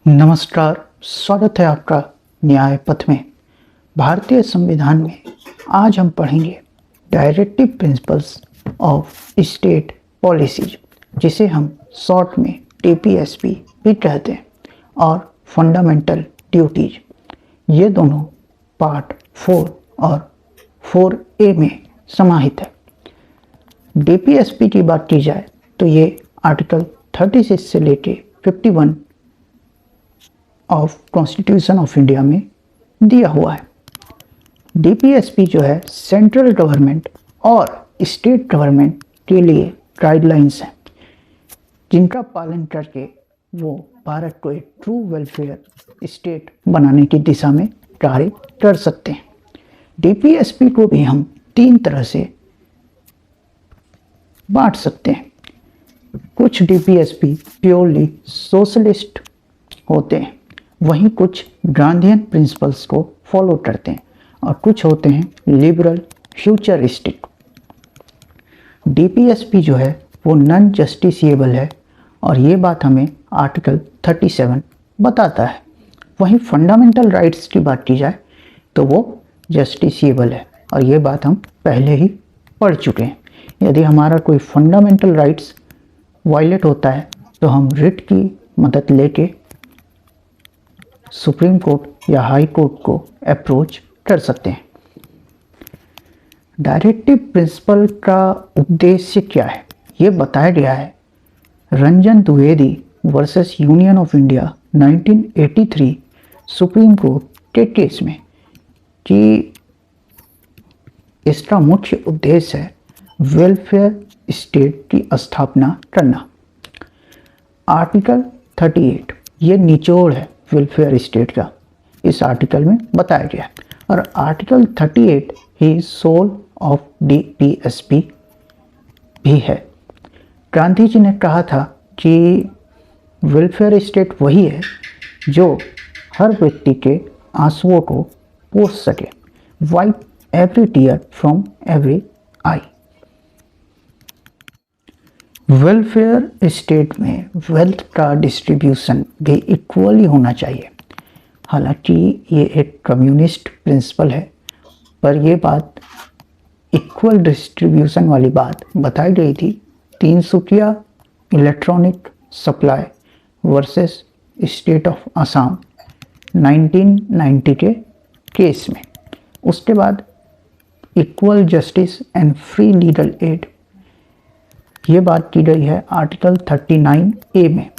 नमस्कार, स्वागत है आपका न्याय पथ में। भारतीय संविधान में आज हम पढ़ेंगे directive principles of state policies, जिसे हम शॉर्ट में DPSP भी कहते हैं, और फंडामेंटल ड्यूटीज। ये दोनों पार्ट 4 और 4A में समाहित है। DPSP की बात की जाए तो ये आर्टिकल 36 से लेके 51 ऑफ कॉन्स्टिट्यूशन ऑफ इंडिया में दिया हुआ है। DPSP जो है सेंट्रल गवर्नमेंट और स्टेट गवर्नमेंट के लिए गाइडलाइंस हैं, जिनका पालन करके वो भारत को एक ट्रू वेलफेयर स्टेट बनाने की दिशा में कार्य कर सकते हैं। DPSP को भी हम 3 तरह से बांट सकते हैं। कुछ DPSP प्योरली सोशलिस्ट होते हैं, वहीं कुछ गांधीयन प्रिंसिपल्स को फॉलो करते हैं, और कुछ होते हैं लिबरल फ्यूचरिस्टिक। DPSP जो है वो नॉन जस्टिसिएबल है, और ये बात हमें आर्टिकल 37 बताता है। वहीं फंडामेंटल राइट्स की बात की जाए तो वो जस्टिसिएबल है, और ये बात हम पहले ही पढ़ चुके हैं। यदि हमारा कोई फंडामेंटल राइट्स वायलेट होता है तो हम रिट की मदद लेके सुप्रीम कोर्ट या हाई कोर्ट को अप्रोच कर सकते हैं। डायरेक्टिव प्रिंसिपल का उद्देश्य क्या है, ये बताया गया है Ranjan Dwivedi versus union of India 1983 supreme court के केस में, कि इसका मुख्य उद्देश्य है वेलफेयर स्टेट की स्थापना करना। आर्टिकल 38 ये निचोड़ है वेलफेयर स्टेट का, इस आर्टिकल में बताया गया है। और आर्टिकल 38 ही सोल ऑफ DPSP भी है। गांधी जी ने कहा था कि वेलफेयर स्टेट वही है जो हर व्यक्ति के आंसुओं को पोंछ सके, wipe every tear from every eye. Welfare state में वेल्थ का डिस्ट्रीब्यूशन भी इक्वली होना चाहिए। हालांकि ये एक कम्युनिस्ट प्रिंसिपल है, पर ये बात इक्वल डिस्ट्रीब्यूशन वाली बात बताई गई थी Tinsukia electronic supply versus state of Assam 1990 के केस में। उसके बाद equal justice and free legal aid, ये बात की गई है आर्टिकल 39A में।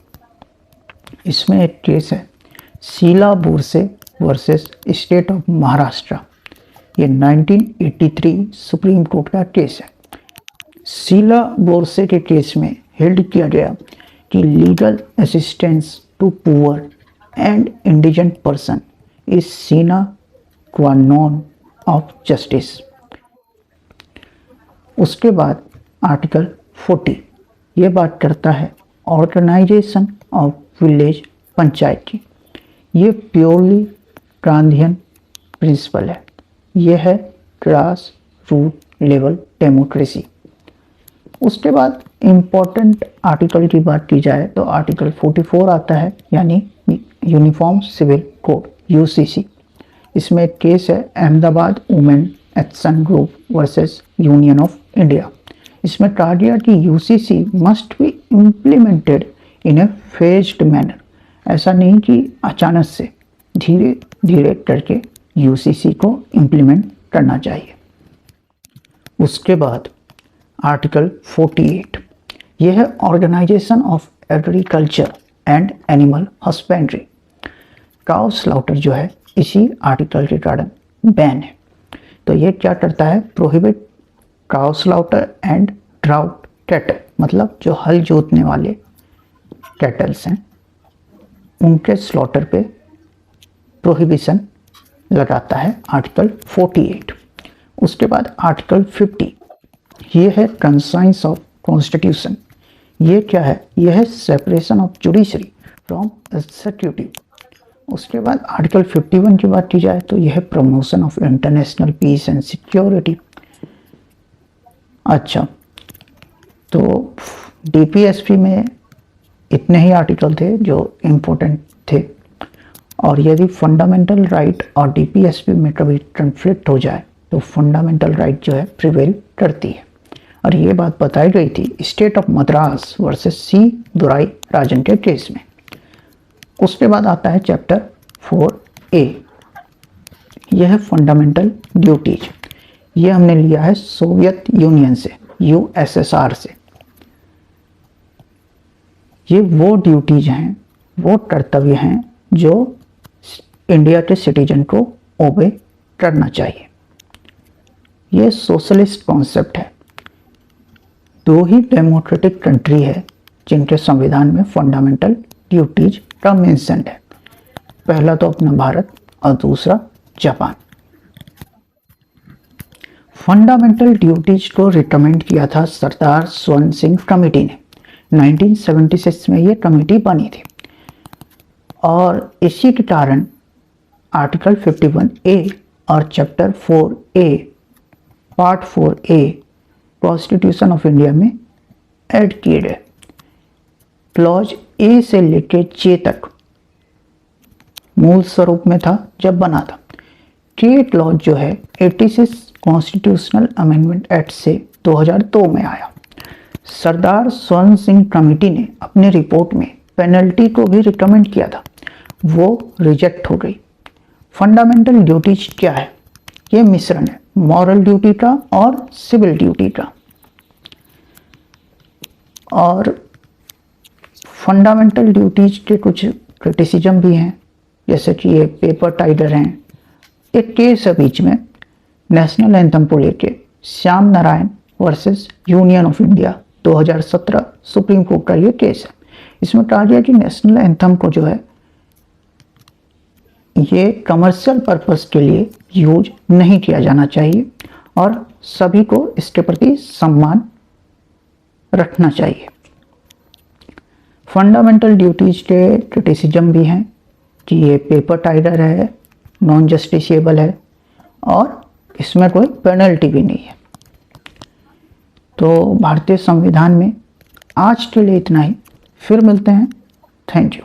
इसमें एक केस है Sheela Borse versus state of Maharashtra, ये 1983 सुप्रीम कोर्ट का केस है। शीला बोरसे के केस में हेल्ड किया गया कि legal assistance to poor and indigent person is sine qua none of justice. उसके बाद आर्टिकल 40 ये बात करता है ऑर्गेनाइजेशन ऑफ विलेज पंचायत की। ये प्योरली गांधीयन प्रिंसिपल है। ये है ग्रास रूट लेवल डेमोक्रेसी। उसके बाद इम्पोर्टेंट आर्टिकल की बात की जाए तो आर्टिकल 44 आता है, यानी यूनिफॉर्म सिविल कोड UCC। इसमें एक केस है Ahmedabad women action group versus union of India. इसमें कहा गया कि UCC must be implemented in A phased manner. ऐसा नहीं कि अचानक से, धीरे धीरे करके UCC को इम्प्लीमेंट करना चाहिए। उसके बाद आर्टिकल 48 यह है organization of agriculture and animal husbandry. Cow slaughter जो है इसी आर्टिकल के कारण बैन है। तो ये क्या करता है, prohibit cow slaughter and drought cattle, मतलब जो हल जोतने वाले कैटल्स हैं उनके स्लॉटर पे प्रोहिबिशन लगाता है आर्टिकल 48। उसके बाद आर्टिकल 50 ये है कंसाइंस ऑफ कॉन्स्टिट्यूशन। ये क्या है, ये है separation of judiciary from executive. उसके बाद आर्टिकल 51 की बात की जाए तो यह है promotion of international peace and security. अच्छा, तो DPSP में इतने ही आर्टिकल थे जो इम्पोर्टेंट थे। और यदि फंडामेंटल राइट और डीपीएसपी में कभी कन्फ्लिक्ट हो जाए तो फंडामेंटल राइट जो है प्रिवेल करती है। और ये बात बताई गई थी state of Madras versus C Durai Rajan के केस में। उसके बाद आता है चैप्टर 4A, यह है फंडामेंटल ड्यूटीज। ये हमने लिया है सोवियत यूनियन से, यूएसएसआर से। ये वो ड्यूटीज हैं, वो कर्तव्य हैं जो इंडिया के सिटीजन को ओबे करना चाहिए। ये सोशलिस्ट कॉन्सेप्ट है। दो ही डेमोक्रेटिक कंट्री है जिनके संविधान में फंडामेंटल ड्यूटीज का मेंशन है। पहला तो अपना भारत और दूसरा जापान। फंडामेंटल ड्यूटीज को रिकमेंड किया था सरदार स्वर्ण सिंह कमेटी ने। 1976 में ये कमेटी बनी थी और इसी के कारण आर्टिकल 51A और chapter 4A part 4A constitution of India में ऐड किए गए। क्लॉज ए से लेकर जे तक मूल स्वरूप में था जब बना था। के क्लॉज जो है 86 कॉन्स्टिट्यूशनल अमेंडमेंट एक्ट से 2002 में आया। सरदार स्वर्ण सिंह कमेटी ने अपनी रिपोर्ट में पेनल्टी को भी रिकमेंड किया था, वो रिजेक्ट हो गई। फंडामेंटल ड्यूटीज क्या है? ये मिश्रण है मॉरल ड्यूटी का और सिविल ड्यूटी का। और फंडामेंटल ड्यूटीज के कुछ क्रिटिसिज्म भी हैं, जैसे कि ये पेपर टाइडर हैं। एक केस है बीच में नेशनल एंथम को लेके, Shyam Narayan versus union of India 2017 supreme court का ये केस है। इसमें कहा गया कि नेशनल एंथम को जो है ये कमर्शियल पर्पस के लिए यूज नहीं किया जाना चाहिए और सभी को इसके प्रति सम्मान रखना चाहिए। फंडामेंटल ड्यूटीज के क्रिटिसिज्म भी हैं कि ये पेपर टाइडर है, नॉन जस्टिसेबल है और इसमें कोई पेनल्टी भी नहीं है। तो भारतीय संविधान में आज के लिए इतना ही, फिर मिलते हैं। Thank you.